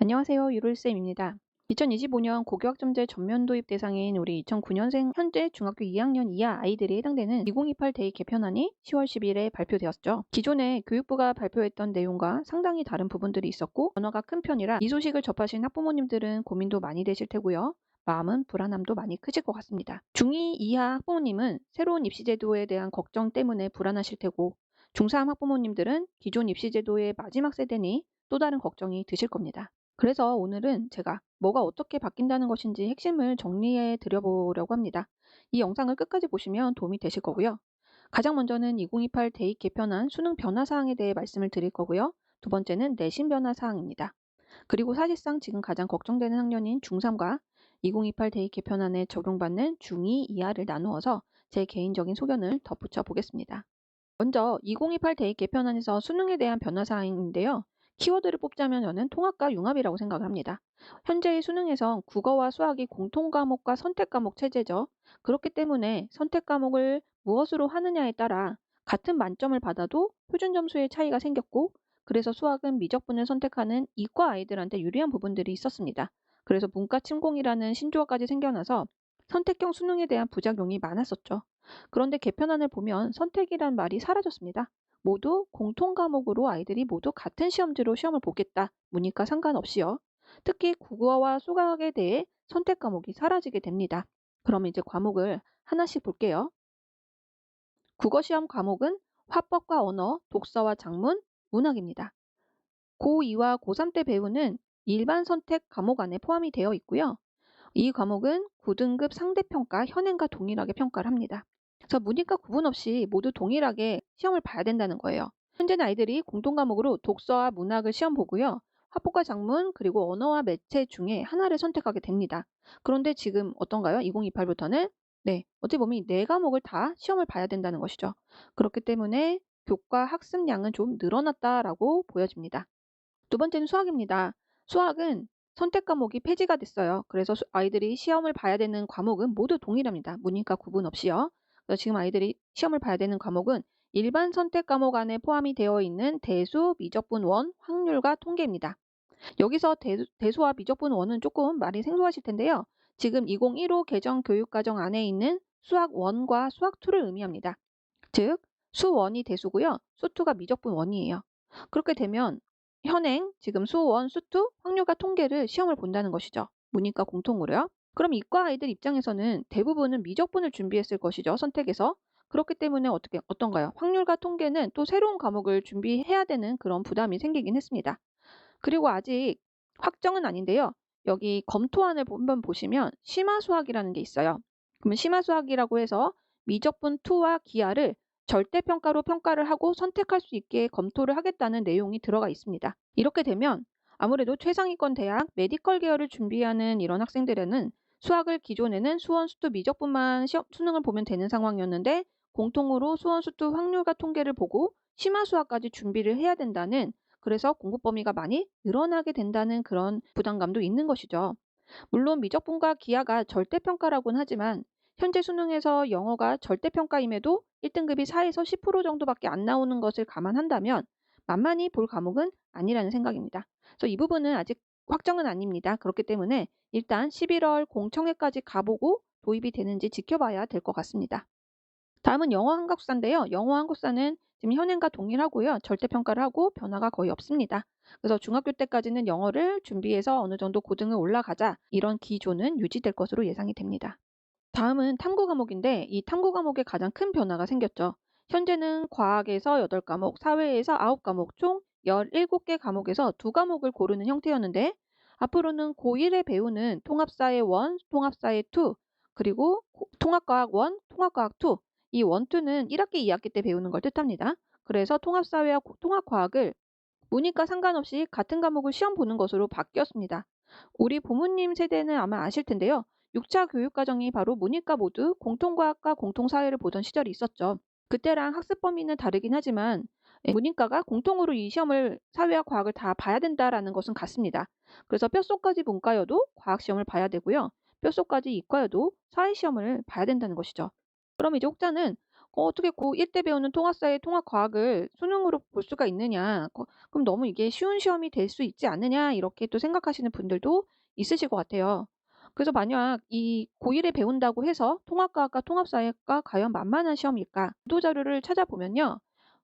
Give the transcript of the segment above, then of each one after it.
안녕하세요. 유로쌤입니다. 2025년 고교학점제 전면 도입 대상인 우리 2009년생 현재 중학교 2학년 이하 아이들이 해당되는 2028 대입 개편안이 10월 10일에 발표되었죠. 기존에 교육부가 발표했던 내용과 상당히 다른 부분들이 있었고 변화가 큰 편이라 이 소식을 접하신 학부모님들은 고민도 많이 되실 테고요. 마음은 불안함도 많이 크실 것 같습니다. 중2 이하 학부모님은 새로운 입시제도에 대한 걱정 때문에 불안하실 테고 중3 학부모님들은 기존 입시제도의 마지막 세대니 또 다른 걱정이 드실 겁니다. 그래서 오늘은 제가 뭐가 어떻게 바뀐다는 것인지 핵심을 정리해 드려보려고 합니다. 이 영상을 끝까지 보시면 도움이 되실 거고요. 가장 먼저는 2028 대입 개편안 수능 변화 사항에 대해 말씀을 드릴 거고요. 두 번째는 내신 변화 사항입니다. 그리고 사실상 지금 가장 걱정되는 학년인 중3과 2028 대입 개편안에 적용받는 중2 이하를 나누어서 제 개인적인 소견을 덧붙여 보겠습니다. 먼저 2028 대입 개편안에서 수능에 대한 변화 사항인데요. 키워드를 뽑자면 저는 통합과 융합이라고 생각을 합니다. 현재의 수능에선 국어와 수학이 공통 과목과 선택 과목 체제죠. 그렇기 때문에 선택 과목을 무엇으로 하느냐에 따라 같은 만점을 받아도 표준 점수의 차이가 생겼고, 그래서 수학은 미적분을 선택하는 이과 아이들한테 유리한 부분들이 있었습니다. 그래서 문과 침공이라는 신조어까지 생겨나서 선택형 수능에 대한 부작용이 많았었죠. 그런데 개편안을 보면 선택이란 말이 사라졌습니다. 모두 공통 과목으로 아이들이 모두 같은 시험지로 시험을 보겠다. 문이과 상관없이요. 특히 국어와 수학에 대해 선택 과목이 사라지게 됩니다. 그럼 이제 과목을 하나씩 볼게요. 국어 시험 과목은 화법과 언어, 독서와 작문, 문학입니다. 고2와 고3 때 배우는 일반 선택 과목 안에 포함이 되어 있고요. 이 과목은 9등급 상대평가 현행과 동일하게 평가를 합니다. 그래서 문이과 구분 없이 모두 동일하게 시험을 봐야 된다는 거예요. 현재는 아이들이 공통 과목으로 독서와 문학을 시험 보고요. 화법과 작문 그리고 언어와 매체 중에 하나를 선택하게 됩니다. 그런데 지금 어떤가요? 2028부터는 어떻게 보면 이 네 과목을 다 시험을 봐야 된다는 것이죠. 그렇기 때문에 교과 학습량은 좀 늘어났다라고 보여집니다. 두 번째는 수학입니다. 수학은 선택 과목이 폐지가 됐어요. 그래서 아이들이 시험을 봐야 되는 과목은 모두 동일합니다. 문이과 구분 없이요. 그래서 지금 아이들이 시험을 봐야 되는 과목은 일반 선택 과목 안에 포함이 되어 있는 대수, 미적분 원, 확률과 통계입니다. 여기서 대수와 미적분 원은 조금 말이 생소하실 텐데요. 지금 2015 개정 교육과정 안에 있는 수학 1과 수학 2를 의미합니다. 즉, 수 1이 대수고요. 수 2가 미적분 원이에요. 그렇게 되면 현행 지금 수 1, 수 2, 확률과 통계를 시험을 본다는 것이죠. 문이과 공통으로요. 그럼 이과 아이들 입장에서는 대부분은 미적분을 준비했을 것이죠. 선택에서. 그렇기 때문에 어떤가요? 확률과 통계는 또 새로운 과목을 준비해야 되는 그런 부담이 생기긴 했습니다. 그리고 아직 확정은 아닌데요. 여기 검토안을 한번 보시면 심화수학이라는 게 있어요. 그러면 심화수학이라고 해서 미적분 2와 기하를 절대평가로 평가를 하고 선택할 수 있게 검토를 하겠다는 내용이 들어가 있습니다. 이렇게 되면 아무래도 최상위권 대학 메디컬 계열을 준비하는 이런 학생들에는 수학을 기존에는 수원, 수투, 미적분만 수능을 보면 되는 상황이었는데 공통으로 수원, 수투, 확률과 통계를 보고 심화수학까지 준비를 해야 된다는, 그래서 공부 범위가 많이 늘어나게 된다는 그런 부담감도 있는 것이죠. 물론 미적분과 기하가 절대평가라고는 하지만 현재 수능에서 영어가 절대평가임에도 1등급이 4에서 10% 정도밖에 안 나오는 것을 감안한다면 만만히 볼 과목은 아니라는 생각입니다. 그래서 이 부분은 아직 확정은 아닙니다. 그렇기 때문에 일단 11월 공청회까지 가보고 도입이 되는지 지켜봐야 될 것 같습니다. 다음은 영어 한국사인데요. 영어 한국사는 지금 현행과 동일하고요. 절대평가를 하고 변화가 거의 없습니다. 그래서 중학교 때까지는 영어를 준비해서 어느 정도 고등을 올라가자, 이런 기조는 유지될 것으로 예상이 됩니다. 다음은 탐구 과목인데 이 탐구 과목에 가장 큰 변화가 생겼죠. 현재는 과학에서 8과목, 사회에서 9과목, 총 17개 과목에서 2과목을 고르는 형태였는데 앞으로는 고1에 배우는 통합사회 1, 통합사회 2, 그리고 통합과학 1, 통합과학 2, 이 1, 2는 1학기, 2학기 때 배우는 걸 뜻합니다. 그래서 통합사회와 통합과학을 문이과 상관없이 같은 과목을 시험 보는 것으로 바뀌었습니다. 우리 부모님 세대는 아마 아실 텐데요. 6차 교육과정이 바로 문이과 모두 공통과학과 공통사회를 보던 시절이 있었죠. 그때랑 학습 범위는 다르긴 하지만 문이과가 공통으로 이 시험을, 사회와 과학을 다 봐야 된다라는 것은 같습니다. 그래서 뼛속까지 문과여도 과학 시험을 봐야 되고요. 뼛속까지 이과여도 사회 시험을 봐야 된다는 것이죠. 그럼 이제 혹자는 어떻게 고1 때 배우는 통합사회 통합과학을 수능으로 볼 수가 있느냐. 그럼 너무 이게 쉬운 시험이 될 수 있지 않느냐. 이렇게 또 생각하시는 분들도 있으실 것 같아요. 그래서 만약 이 고1에 배운다고 해서 통합과학과 통합사회가 과연 만만한 시험일까? 보도 자료를 찾아보면요.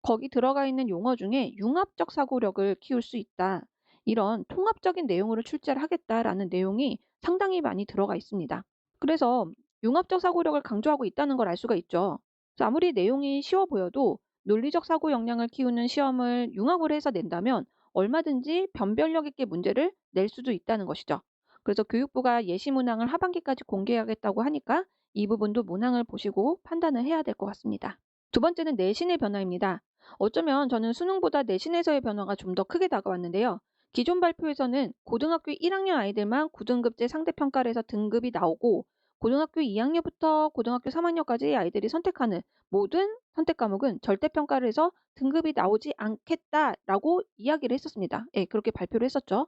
거기 들어가 있는 용어 중에 융합적 사고력을 키울 수 있다. 이런 통합적인 내용으로 출제를 하겠다라는 내용이 상당히 많이 들어가 있습니다. 그래서 융합적 사고력을 강조하고 있다는 걸 알 수가 있죠. 그래서 아무리 내용이 쉬워 보여도 논리적 사고 역량을 키우는 시험을 융합을 해서 낸다면 얼마든지 변별력 있게 문제를 낼 수도 있다는 것이죠. 그래서 교육부가 예시 문항을 하반기까지 공개하겠다고 하니까 이 부분도 문항을 보시고 판단을 해야 될 것 같습니다. 두 번째는 내신의 변화입니다. 어쩌면 저는 수능보다 내신에서의 변화가 좀 더 크게 다가왔는데요. 기존 발표에서는 고등학교 1학년 아이들만 9등급제 상대평가를 해서 등급이 나오고 고등학교 2학년부터 고등학교 3학년까지 아이들이 선택하는 모든 선택 과목은 절대평가를 해서 등급이 나오지 않겠다라고 이야기를 했었습니다. 예, 그렇게 발표를 했었죠.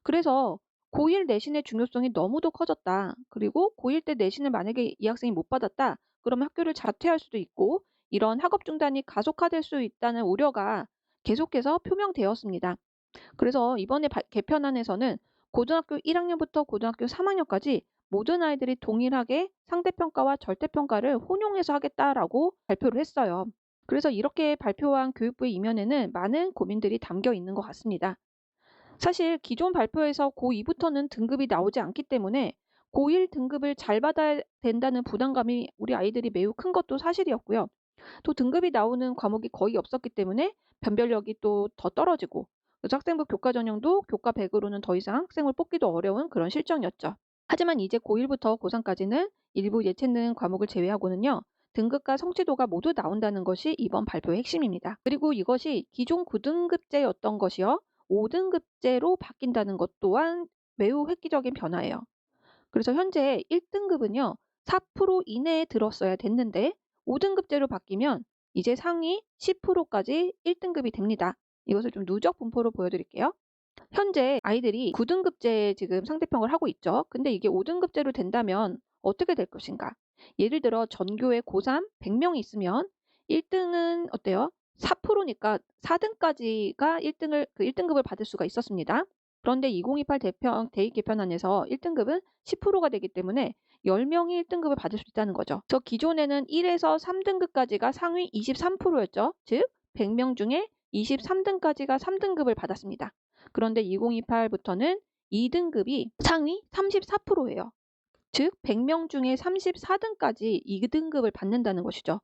그래서 고1 내신의 중요성이 너무도 커졌다. 그리고 고1 때 내신을 만약에 이 학생이 못 받았다. 그러면 학교를 자퇴할 수도 있고 이런 학업 중단이 가속화될 수 있다는 우려가 계속해서 표명되었습니다. 그래서 이번에 개편안에서는 고등학교 1학년부터 고등학교 3학년까지 모든 아이들이 동일하게 상대평가와 절대평가를 혼용해서 하겠다라고 발표를 했어요. 그래서 이렇게 발표한 교육부의 이면에는 많은 고민들이 담겨 있는 것 같습니다. 사실 기존 발표에서 고2부터는 등급이 나오지 않기 때문에 고1 등급을 잘 받아야 된다는 부담감이 우리 아이들이 매우 큰 것도 사실이었고요. 또 등급이 나오는 과목이 거의 없었기 때문에 변별력이 또 더 떨어지고 그래서 학생부 교과 전형도 교과 100으로는 더 이상 학생을 뽑기도 어려운 그런 실정이었죠. 하지만 이제 고1부터 고3까지는 일부 예체능 과목을 제외하고는요. 등급과 성취도가 모두 나온다는 것이 이번 발표의 핵심입니다. 그리고 이것이 기존 9등급제였던 것이요. 5등급제로 바뀐다는 것 또한 매우 획기적인 변화예요. 그래서 현재 1등급은요. 4% 이내에 들었어야 됐는데 5등급제로 바뀌면 이제 상위 10%까지 1등급이 됩니다. 이것을 좀 누적 분포로 보여드릴게요. 현재 아이들이 9등급제에 지금 상대평을 하고 있죠. 근데 이게 5등급제로 된다면 어떻게 될 것인가? 예를 들어 전교에 고3 100명이 있으면 1등은 어때요? 4%니까 4등까지가 1등급을 받을 수가 있었습니다. 그런데 2028 대입 개편안에서 1등급은 10%가 되기 때문에 10명이 1등급을 받을 수 있다는 거죠. 저 기존에는 1에서 3등급까지가 상위 23%였죠. 즉 100명 중에 23등까지가 3등급을 받았습니다. 그런데 2028부터는 2등급이 상위 34%예요. 즉 100명 중에 34등까지 2등급을 받는다는 것이죠.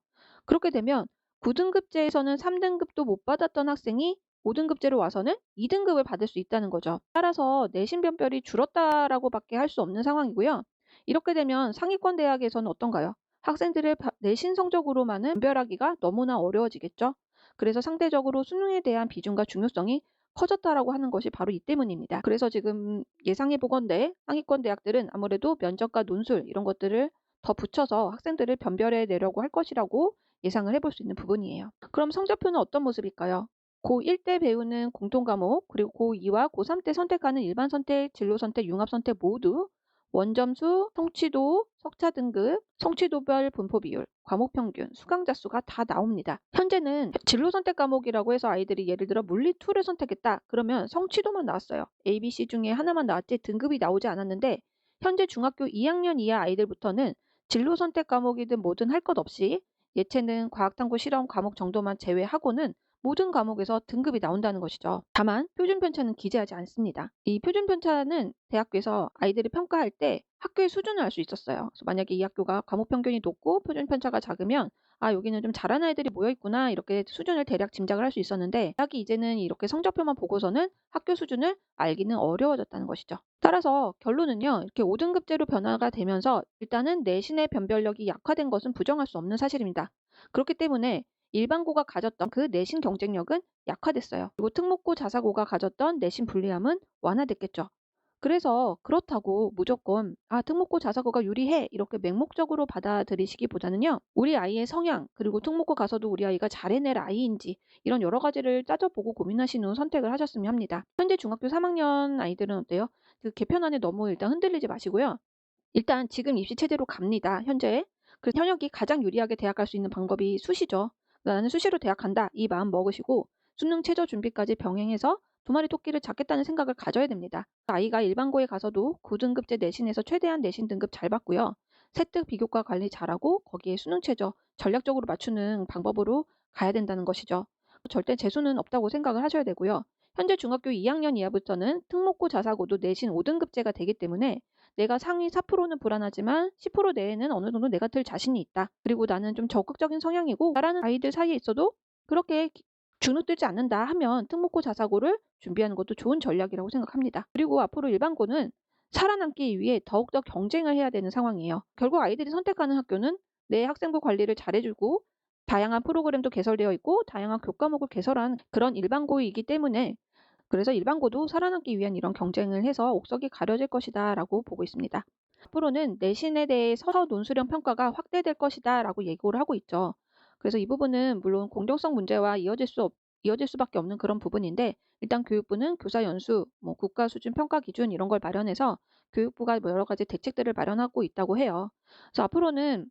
그렇게 되면 9등급제에서는 3등급도 못 받았던 학생이 5등급제로 와서는 2등급을 받을 수 있다는 거죠. 따라서 내신 변별이 줄었다라고 밖에 할 수 없는 상황이고요. 이렇게 되면 상위권 대학에서는 어떤가요? 학생들의 내신 성적으로만은 변별하기가 너무나 어려워지겠죠. 그래서 상대적으로 수능에 대한 비중과 중요성이 커졌다라고 하는 것이 바로 이 때문입니다. 그래서 지금 예상해 보건대 상위권 대학들은 아무래도 면접과 논술 이런 것들을 더 붙여서 학생들을 변별해 내려고 할 것이라고 예상을 해볼 수 있는 부분이에요. 그럼 성적표는 어떤 모습일까요? 고1 때 배우는 공통과목, 그리고 고2와 고3 때 선택하는 일반 선택, 진로 선택, 융합 선택 모두 원점수, 성취도, 석차 등급, 성취도별 분포 비율, 과목 평균, 수강자 수가 다 나옵니다. 현재는 진로 선택 과목이라고 해서 아이들이 예를 들어 물리 2를 선택했다. 그러면 성취도만 나왔어요. A, B, C 중에 하나만 나왔지 등급이 나오지 않았는데 현재 중학교 2학년 이하 아이들부터는 진로 선택 과목이든 뭐든 할 것 없이 예체능, 과학탐구 실험 과목 정도만 제외하고는 모든 과목에서 등급이 나온다는 것이죠. 다만 표준 편차는 기재하지 않습니다. 이 표준 편차는 대학교에서 아이들을 평가할 때 학교의 수준을 알 수 있었어요. 그래서 만약에 이 학교가 과목 평균이 높고 표준 편차가 작으면 여기는 좀 잘하는 아이들이 모여 있구나 이렇게 수준을 대략 짐작을 할 수 있었는데 대학이 이제는 이렇게 성적표만 보고서는 학교 수준을 알기는 어려워졌다는 것이죠. 따라서 결론은요. 이렇게 5등급제로 변화가 되면서 일단은 내신의 변별력이 약화된 것은 부정할 수 없는 사실입니다. 그렇기 때문에 일반고가 가졌던 그 내신 경쟁력은 약화됐어요. 그리고 특목고 자사고가 가졌던 내신 불리함은 완화됐겠죠. 그래서 그렇다고 무조건 특목고 자사고가 유리해 이렇게 맹목적으로 받아들이시기보다는요. 우리 아이의 성향 그리고 특목고 가서도 우리 아이가 잘해낼 아이인지 이런 여러 가지를 따져보고 고민하신 후 선택을 하셨으면 합니다. 현재 중학교 3학년 아이들은 어때요? 그 개편안에 너무 일단 흔들리지 마시고요. 일단 지금 입시 체제로 갑니다. 현재. 그래서 현역이 가장 유리하게 대학 갈 수 있는 방법이 수시죠. 나는 수시로 대학 간다. 이 마음 먹으시고 수능 최저 준비까지 병행해서 두 마리 토끼를 잡겠다는 생각을 가져야 됩니다. 아이가 일반고에 가서도 고등급제 내신에서 최대한 내신 등급 잘 받고요. 세특 비교과 관리 잘하고 거기에 수능 최저 전략적으로 맞추는 방법으로 가야 된다는 것이죠. 절대 재수는 없다고 생각을 하셔야 되고요. 현재 중학교 2학년 이하부터는 특목고 자사고도 내신 5등급제가 되기 때문에 내가 상위 4%는 불안하지만 10% 내에는 어느 정도 내가 들 자신이 있다. 그리고 나는 좀 적극적인 성향이고 잘하는 아이들 사이에 있어도 그렇게 주눅들지 않는다 하면 특목고 자사고를 준비하는 것도 좋은 전략이라고 생각합니다. 그리고 앞으로 일반고는 살아남기 위해 더욱더 경쟁을 해야 되는 상황이에요. 결국 아이들이 선택하는 학교는 내 학생부 관리를 잘해주고 다양한 프로그램도 개설되어 있고 다양한 교과목을 개설한 그런 일반고이기 때문에 그래서 일반고도 살아남기 위한 이런 경쟁을 해서 옥석이 가려질 것이다 라고 보고 있습니다. 앞으로는 내신에 대해서 논술형 평가가 확대될 것이다 라고 예고를 하고 있죠. 그래서 이 부분은 물론 공정성 문제와 이어질 수밖에 없는 그런 부분인데 일단 교육부는 교사 연수, 국가 수준 평가 기준 이런 걸 마련해서 교육부가 여러 가지 대책들을 마련하고 있다고 해요. 그래서 앞으로는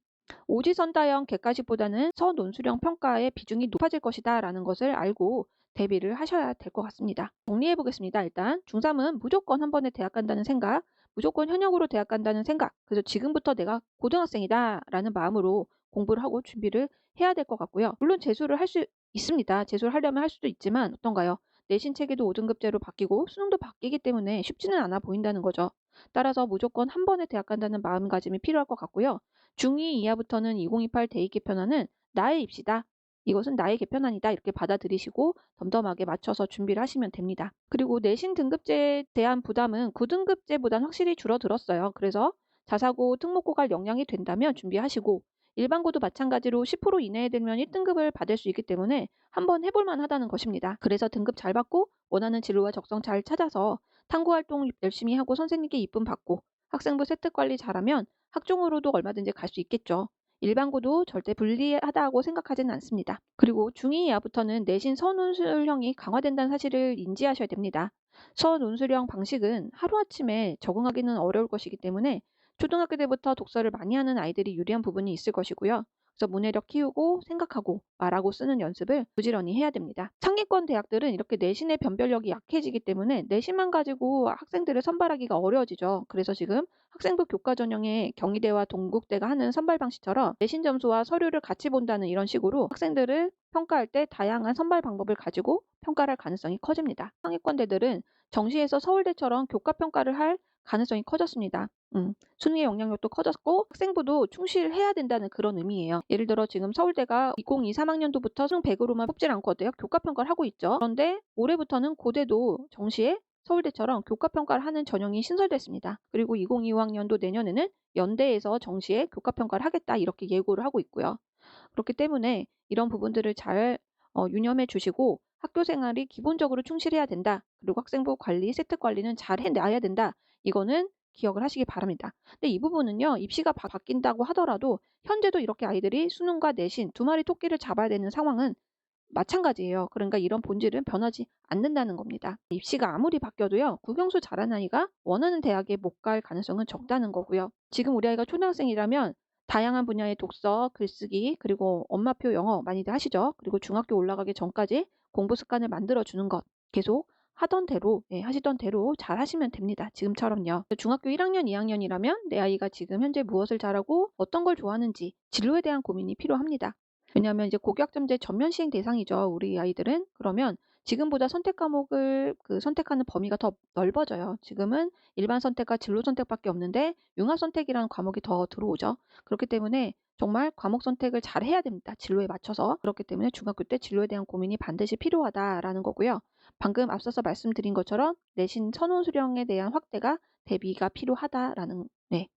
오지선다형 객관식보다는 서논술형 평가의 비중이 높아질 것이다 라는 것을 알고 대비를 하셔야 될 것 같습니다. 정리해 보겠습니다. 일단 중3은 무조건 한 번에 대학 간다는 생각, 무조건 현역으로 대학 간다는 생각, 그래서 지금부터 내가 고등학생이다 라는 마음으로 공부를 하고 준비를 해야 될 것 같고요. 물론 재수를 할 수 있습니다. 재수를 하려면 할 수도 있지만 어떤가요? 내신 체계도 5등급제로 바뀌고 수능도 바뀌기 때문에 쉽지는 않아 보인다는 거죠. 따라서 무조건 한 번에 대학 간다는 마음가짐이 필요할 것 같고요. 중2 이하부터는 2028 대입 개편안은 나의 입시다. 이것은 나의 개편안이다. 이렇게 받아들이시고 덤덤하게 맞춰서 준비를 하시면 됩니다. 그리고 내신 등급제에 대한 부담은 9등급제보다는 확실히 줄어들었어요. 그래서 자사고, 특목고 갈 역량이 된다면 준비하시고 일반고도 마찬가지로 10% 이내에 들면 1등급을 받을 수 있기 때문에 한번 해볼만 하다는 것입니다. 그래서 등급 잘 받고 원하는 진로와 적성 잘 찾아서 탐구활동 열심히 하고 선생님께 이쁨 받고 학생부 세특 관리 잘하면 학종으로도 얼마든지 갈 수 있겠죠. 일반고도 절대 불리하다고 생각하지는 않습니다. 그리고 중2 이하부터는 내신 선운술형이 강화된다는 사실을 인지하셔야 됩니다. 선운술형 방식은 하루아침에 적응하기는 어려울 것이기 때문에 초등학교 때부터 독서를 많이 하는 아이들이 유리한 부분이 있을 것이고요. 그래서 문해력 키우고 생각하고 말하고 쓰는 연습을 부지런히 해야 됩니다. 상위권 대학들은 이렇게 내신의 변별력이 약해지기 때문에 내신만 가지고 학생들을 선발하기가 어려워지죠. 그래서 지금 학생부 교과 전형에 경희대와 동국대가 하는 선발 방식처럼 내신 점수와 서류를 같이 본다는 이런 식으로 학생들을 평가할 때 다양한 선발 방법을 가지고 평가를 할 가능성이 커집니다. 상위권대들은 정시에서 서울대처럼 교과 평가를 할 가능성이 커졌습니다. 수능의 영향력도 커졌고 학생부도 충실해야 된다는 그런 의미예요. 예를 들어 지금 서울대가 2023 학년도부터 수능 100으로만 뽑질 않거든요. 교과평가를 하고 있죠. 그런데 올해부터는 고대도 정시에 서울대처럼 교과평가를 하는 전형이 신설됐습니다. 그리고 2025 학년도 내년에는 연대에서 정시에 교과평가를 하겠다 이렇게 예고를 하고 있고요. 그렇기 때문에 이런 부분들을 잘 유념해 주시고 학교 생활이 기본적으로 충실해야 된다. 그리고 학생부 관리, 세특 관리는 잘 해놔야 된다. 이거는 기억을 하시기 바랍니다. 근데 이 부분은요. 입시가 바뀐다고 하더라도 현재도 이렇게 아이들이 수능과 내신 두 마리 토끼를 잡아야 되는 상황은 마찬가지예요. 그러니까 이런 본질은 변하지 않는다는 겁니다. 입시가 아무리 바뀌어도요. 국영수 잘하는 아이가 원하는 대학에 못 갈 가능성은 적다는 거고요. 지금 우리 아이가 초등학생이라면 다양한 분야의 독서, 글쓰기, 그리고 엄마표 영어 많이들 하시죠. 그리고 중학교 올라가기 전까지 공부 습관을 만들어주는 것 계속 하던 대로, 하시던 대로 잘 하시면 됩니다. 지금처럼요. 중학교 1학년, 2학년이라면 내 아이가 지금 현재 무엇을 잘하고 어떤 걸 좋아하는지 진로에 대한 고민이 필요합니다. 왜냐하면 이제 고교학점제 전면 시행 대상이죠. 우리 아이들은. 그러면 지금보다 선택 과목을 선택하는 범위가 더 넓어져요. 지금은 일반 선택과 진로 선택밖에 없는데 융합 선택이라는 과목이 더 들어오죠. 그렇기 때문에 정말 과목 선택을 잘 해야 됩니다. 진로에 맞춰서. 그렇기 때문에 중학교 때 진로에 대한 고민이 반드시 필요하다라는 거고요. 방금 앞서서 말씀드린 것처럼 내신 선호 수령에 대한 확대가 대비가 필요하다라는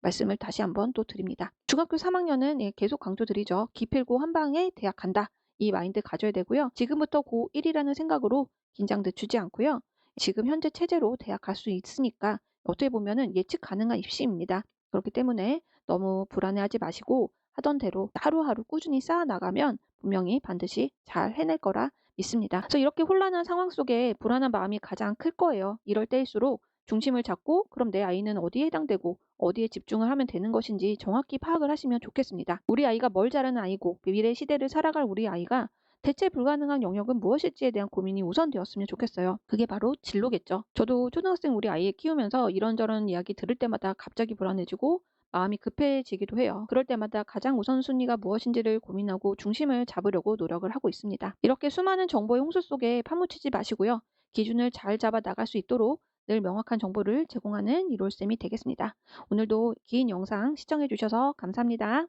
말씀을 다시 한번 또 드립니다. 중학교 3학년은 계속 강조드리죠. 기필고 한 방에 대학 간다. 이 마인드 가져야 되고요. 지금부터 고1이라는 생각으로 긴장 늦추지 않고요. 지금 현재 체제로 대학 갈 수 있으니까 어떻게 보면은 예측 가능한 입시입니다. 그렇기 때문에 너무 불안해하지 마시고 하던 대로 하루하루 꾸준히 쌓아 나가면 분명히 반드시 잘 해낼 거라 믿습니다. 그래서 이렇게 혼란한 상황 속에 불안한 마음이 가장 클 거예요. 이럴 때일수록 중심을 잡고 그럼 내 아이는 어디에 해당되고 어디에 집중을 하면 되는 것인지 정확히 파악을 하시면 좋겠습니다. 우리 아이가 뭘 잘하는 아이고 미래 시대를 살아갈 우리 아이가 대체 불가능한 영역은 무엇일지에 대한 고민이 우선되었으면 좋겠어요. 그게 바로 진로겠죠. 저도 초등학생 우리 아이 키우면서 이런저런 이야기 들을 때마다 갑자기 불안해지고 마음이 급해지기도 해요. 그럴 때마다 가장 우선순위가 무엇인지를 고민하고 중심을 잡으려고 노력을 하고 있습니다. 이렇게 수많은 정보의 홍수 속에 파묻히지 마시고요. 기준을 잘 잡아 나갈 수 있도록 늘 명확한 정보를 제공하는 이롤쌤이 되겠습니다. 오늘도 긴 영상 시청해 주셔서 감사합니다.